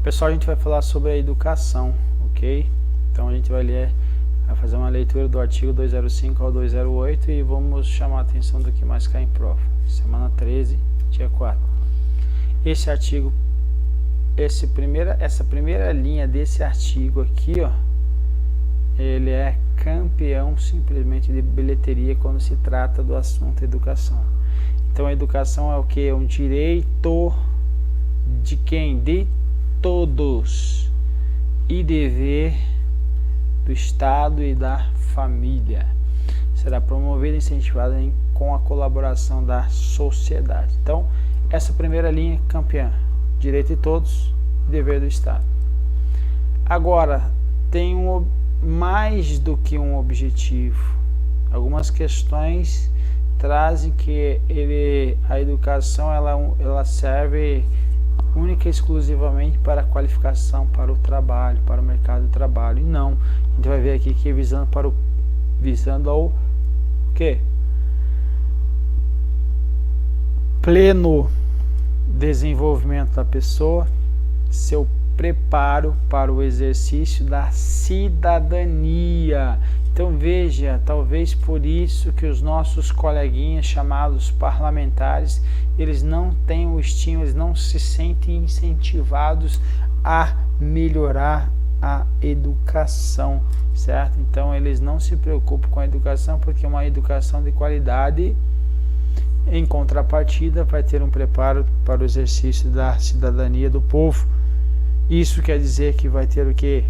Pessoal, a gente vai falar sobre a educação, ok? Então a gente vai fazer uma leitura do artigo 205 ao 208 e vamos chamar a atenção do que mais cai em prova. Semana 13, dia 4. Esse artigo, essa primeira linha desse artigo aqui, ó, ele é campeão simplesmente de bilheteria quando se trata do assunto educação. Então a educação é o que? É um direito de quem? De todos, e dever do Estado e da família. Será promovida e incentivada com a colaboração da sociedade. Então, essa primeira linha campeã, direito de todos, dever do Estado. Agora, tem mais do que um objetivo. Algumas questões trazem que a educação ela serve única e exclusivamente para a qualificação para o trabalho, para o mercado de trabalho. E não, a gente vai ver aqui que visando ao quê? Pleno desenvolvimento da pessoa, seu preparo para o exercício da cidadania. Então veja, talvez por isso que os nossos coleguinhas chamados parlamentares, eles não têm o estímulo, eles não se sentem incentivados a melhorar a educação, certo? Então eles não se preocupam com a educação, porque uma educação de qualidade, em contrapartida, vai ter um preparo para o exercício da cidadania do povo. Isso quer dizer que vai ter o quê?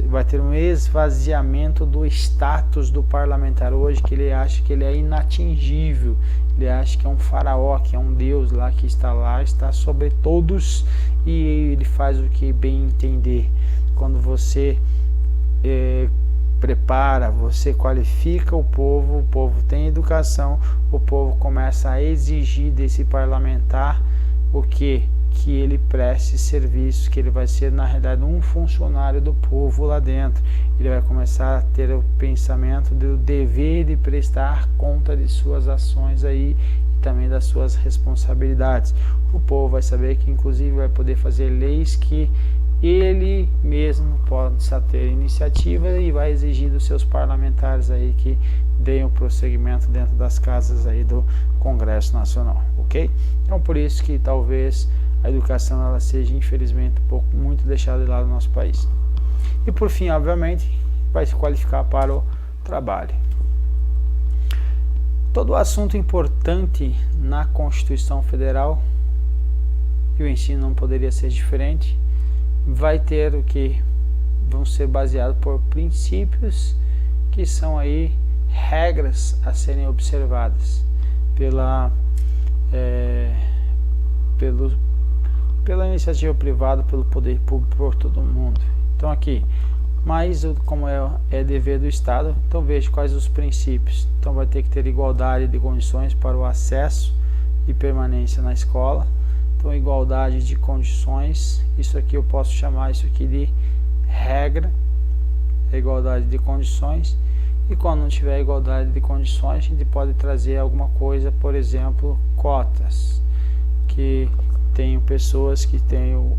Vai ter um esvaziamento do status do parlamentar hoje, que ele acha que ele é inatingível, ele acha que é um faraó, que é um deus lá, está sobre todos, e ele faz o que bem entender. Quando você prepara, você qualifica o povo tem educação, o povo começa a exigir desse parlamentar o que ele preste serviço, que ele vai ser na realidade um funcionário do povo lá dentro. Ele vai começar a ter o pensamento do dever de prestar conta de suas ações aí e também das suas responsabilidades. O povo vai saber que inclusive vai poder fazer leis que ele mesmo pode ter iniciativa e vai exigir dos seus parlamentares aí que deem o prosseguimento dentro das casas aí do Congresso Nacional, ok? Então por isso que talvez a educação ela seja infelizmente muito deixada de lado no nosso país. E por fim, obviamente, vai se qualificar para o trabalho. Todo assunto importante na Constituição Federal, e o ensino não poderia ser diferente, vai ter o que? Vão ser baseados por princípios que são aí regras a serem observadas pela iniciativa privada, pelo poder público, por todo mundo. Então aqui, mas como é dever do Estado, então veja quais os princípios. Então vai ter que ter igualdade de condições para o acesso e permanência na escola. Então igualdade de condições, isso aqui eu posso chamar isso aqui de regra, igualdade de condições. E quando não tiver igualdade de condições, a gente pode trazer alguma coisa, por exemplo, cotas, que tenho pessoas que tenham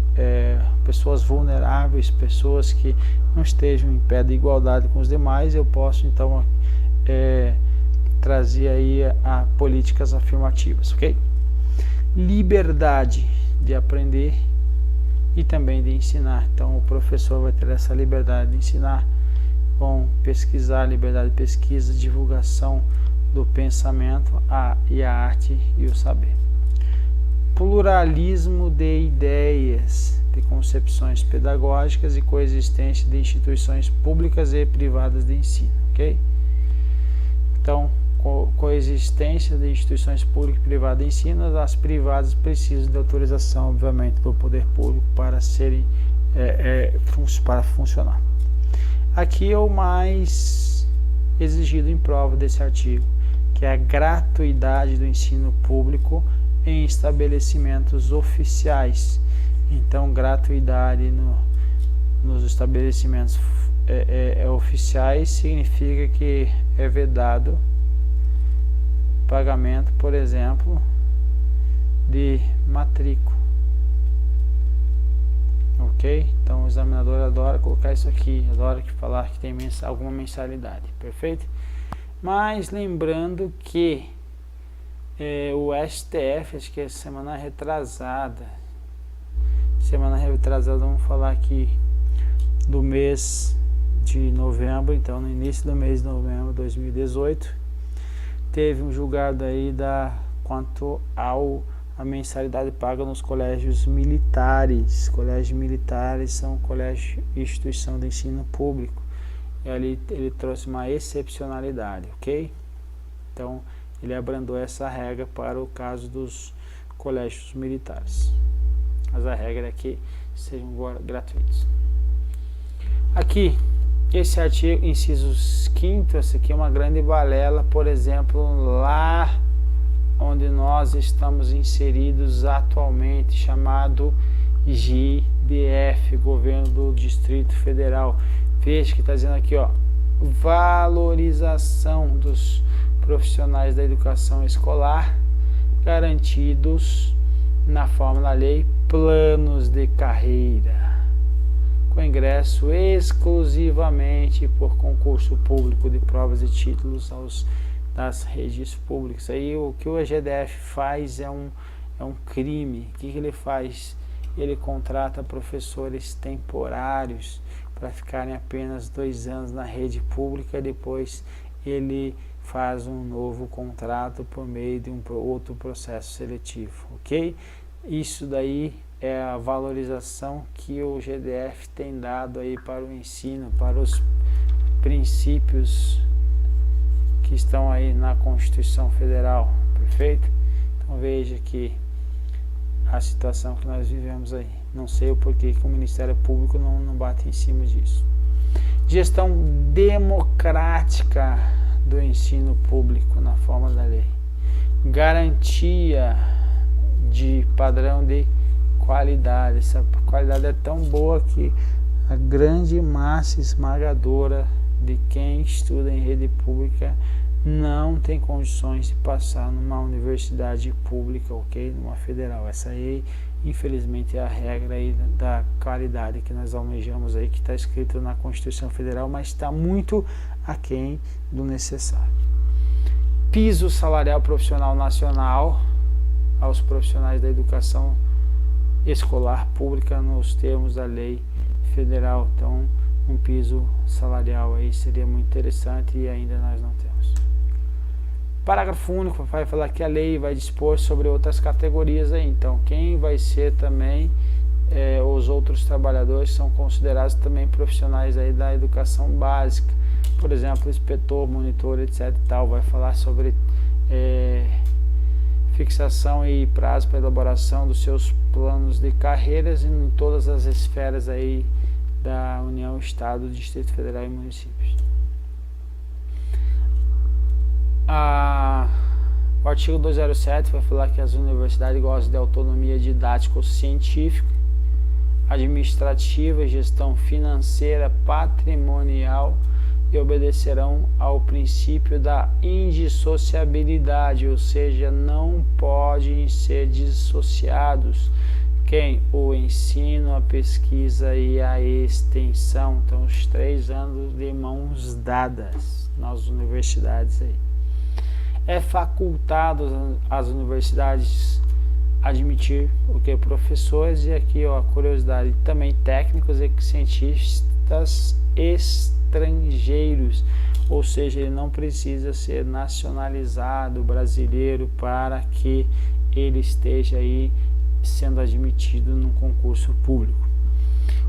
pessoas vulneráveis, pessoas que não estejam em pé de igualdade com os demais. Eu posso então trazer aí a políticas afirmativas, ok? Liberdade de aprender e também de ensinar. Então o professor vai ter essa liberdade de ensinar, vão pesquisar, liberdade de pesquisa, divulgação do pensamento e a arte e o saber. Pluralismo de ideias, de concepções pedagógicas e coexistência de instituições públicas e privadas de ensino, ok? Então, coexistência de instituições públicas e privadas de ensino, as privadas precisam de autorização, obviamente, do poder público para serem para funcionar. Aqui é o mais exigido em prova desse artigo, que é a gratuidade do ensino público em estabelecimentos oficiais. Então, gratuidade nos estabelecimentos oficiais significa que é vedado pagamento, por exemplo, de matrícula. ok? Então o examinador adora colocar isso aqui, adora falar que tem alguma mensalidade, perfeito? Mas lembrando que o STF, acho que é semana retrasada, vamos falar aqui do mês de novembro, então no início do mês de novembro de 2018, teve um julgado aí quanto a mensalidade paga nos colégios militares. Colégios militares são instituição de ensino público. E ali ele trouxe uma excepcionalidade, ok? Então ele abrandou essa regra para o caso dos colégios militares. Mas a regra é que sejam gratuitos. Aqui, esse artigo, inciso 5º, essa aqui é uma grande balela, por exemplo, lá onde nós estamos inseridos atualmente, chamado GDF, Governo do Distrito Federal. Veja que está dizendo aqui, ó, valorização dos profissionais da educação escolar garantidos na forma da lei, planos de carreira, com ingresso exclusivamente por concurso público de provas e títulos das redes públicas. Aí o que o GDF faz é um crime. O que ele faz? Ele contrata professores temporários para ficarem apenas 2 anos na rede pública, depois ele faz um novo contrato por meio de um outro processo seletivo, ok? Isso daí é a valorização que o GDF tem dado aí para o ensino, para os princípios que estão aí na Constituição Federal, perfeito? Então veja que a situação que nós vivemos aí. Não sei o porquê que o Ministério Público não bate em cima disso. Gestão democrática do ensino público na forma da lei. Garantia de padrão de qualidade. Essa qualidade é tão boa que a grande massa esmagadora de quem estuda em rede pública não tem condições de passar numa universidade pública, ok? Numa federal. Essa aí, infelizmente, é a regra aí da qualidade que nós almejamos aí, que está escrito na Constituição Federal, mas está muito aquém do necessário. Piso salarial profissional nacional aos profissionais da educação escolar pública nos termos da lei federal. Então, um piso salarial aí seria muito interessante e ainda nós não temos. Parágrafo único vai falar que a lei vai dispor sobre outras categorias aí. Então, quem vai ser também os outros trabalhadores são considerados também profissionais aí da educação básica. Por exemplo, inspetor, monitor, etc. e tal. Vai falar sobre fixação e prazo para elaboração dos seus planos de carreiras em todas as esferas aí da União, Estado, Distrito Federal e municípios. O artigo 207 vai falar que as universidades gozam de autonomia didático-científica, administrativa, gestão financeira, patrimonial e obedecerão ao princípio da indissociabilidade, ou seja, não podem ser dissociados o ensino, a pesquisa e a extensão. Então, os 3 anos de mãos dadas nas universidades aí. É facultado às universidades admitir professores, e aqui ó, a curiosidade, também técnicos e cientistas estrangeiros, ou seja, ele não precisa ser nacionalizado brasileiro para que ele esteja aí sendo admitido no concurso público.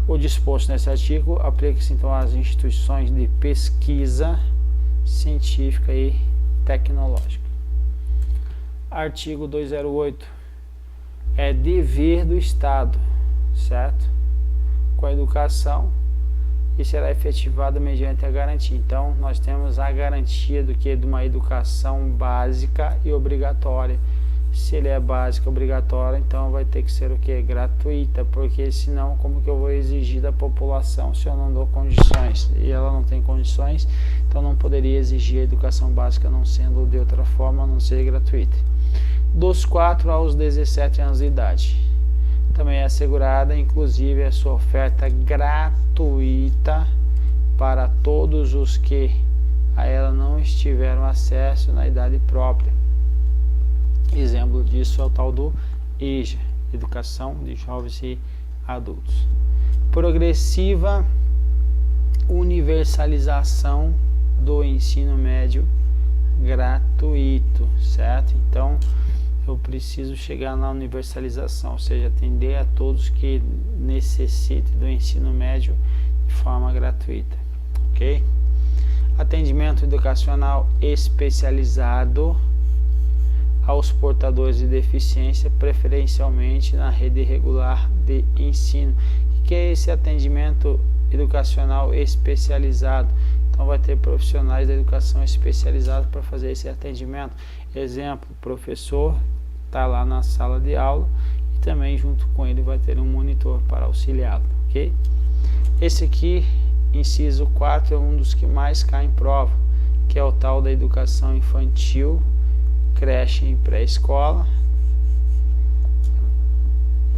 O disposto nesse artigo aplica-se então às instituições de pesquisa científica e tecnológica. Artigo 208 é dever do Estado, certo? Com a educação, e será efetivado mediante a garantia. Então, nós temos a garantia do que? De uma educação básica e obrigatória. Se ele é básica e obrigatória, então vai ter que ser o que? Gratuita, porque senão como que eu vou exigir da população se eu não dou condições? E ela não tem condições, então não poderia exigir a educação básica não sendo de outra forma, a não ser gratuita. Dos 4 aos 17 anos de idade. também é assegurada, inclusive a sua oferta gratuita para todos os que a ela não tiveram acesso na idade própria. Exemplo disso é o tal do EJA, Educação de Jovens e Adultos. Progressiva universalização do ensino médio gratuito, certo? Então, eu preciso chegar na universalização, ou seja, atender a todos que necessitem do ensino médio de forma gratuita, ok? Atendimento educacional especializado aos portadores de deficiência, preferencialmente na rede regular de ensino. O que é esse atendimento educacional especializado? Então vai ter profissionais da educação especializados para fazer esse atendimento. Exemplo, o professor está lá na sala de aula e também junto com ele vai ter um monitor para auxiliá-lo, ok? Esse aqui, inciso 4, é um dos que mais cai em prova, que é o tal da educação infantil, creche e pré-escola.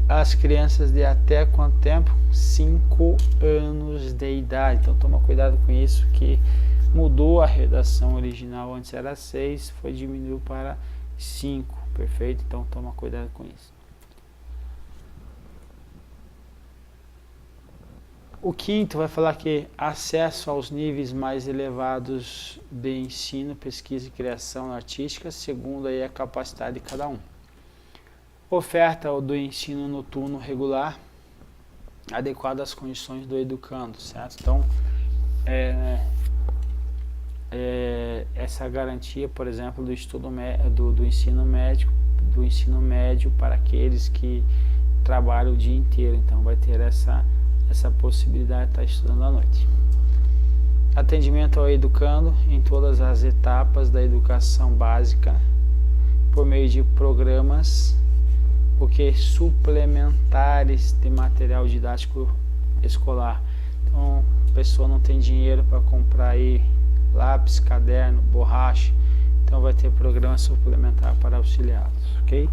As crianças de até quanto tempo? 5 anos de idade. Então toma cuidado com isso, que mudou a redação original, antes era 6, foi diminuiu para 5, perfeito? Então toma cuidado com isso. O quinto vai falar que acesso aos níveis mais elevados de ensino, pesquisa e criação artística, segundo aí a capacidade de cada um. Oferta do ensino noturno regular, adequado às condições do educando, certo? Então, essa garantia, por exemplo, do estudo do ensino médio para aqueles que trabalham o dia inteiro, então vai ter essa possibilidade de estar estudando à noite. Atendimento ao educando em todas as etapas da educação básica, por meio de programas suplementares de material didático escolar. Então, a pessoa não tem dinheiro para comprar aí lápis, caderno, borracha, então vai ter programa suplementar para auxiliá-los, ok?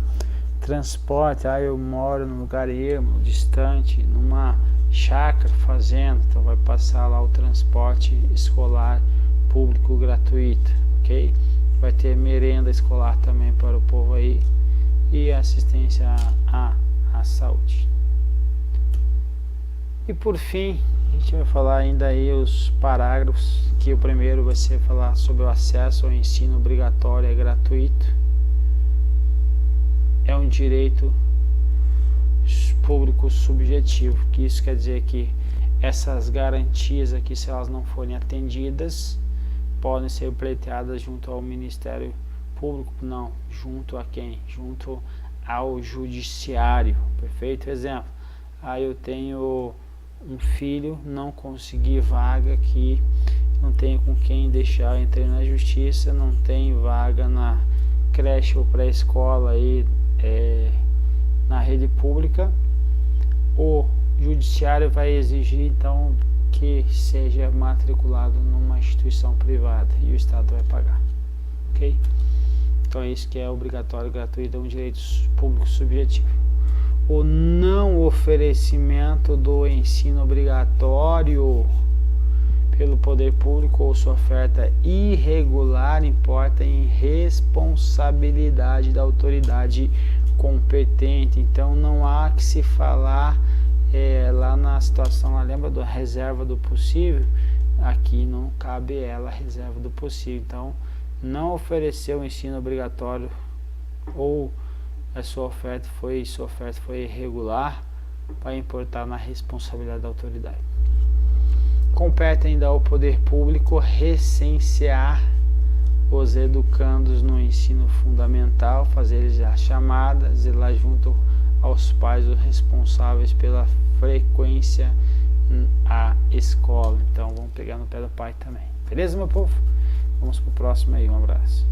Transporte, eu moro num lugar ermo, distante, numa chácara, fazenda, então vai passar lá o transporte escolar público gratuito, ok? Vai ter merenda escolar também para o povo aí e assistência à saúde. E por fim, a gente vai falar ainda aí os parágrafos, que o primeiro vai ser falar sobre o acesso ao ensino obrigatório e gratuito. É um direito público subjetivo, que isso quer dizer que essas garantias aqui, se elas não forem atendidas, podem ser pleiteadas junto ao Ministério Público, não, junto a quem? Junto ao Judiciário, perfeito? Exemplo, eu tenho um filho, não consegui vaga aqui, não tenho com quem deixar, entrei na Justiça, não tenho vaga na creche ou pré-escola aí, na rede pública, o Judiciário vai exigir então que seja matriculado numa instituição privada e o Estado vai pagar, ok? Então é isso que é obrigatório, gratuito, é um direito público subjetivo. O não oferecimento do ensino obrigatório pelo poder público ou sua oferta irregular importa em responsabilidade da autoridade competente. Então não há que se falar lá na situação, lá, lembra da reserva do possível? Aqui não cabe ela a reserva do possível. Então não ofereceu o ensino obrigatório ou a sua oferta foi irregular, vai importar na responsabilidade da autoridade. Compete ainda ao poder público recensear os educandos no ensino fundamental, fazer a chamada, zelar junto aos pais os responsáveis pela frequência à escola. Então vamos pegar no pé do pai também. Beleza, meu povo? Vamos pro próximo aí, um abraço.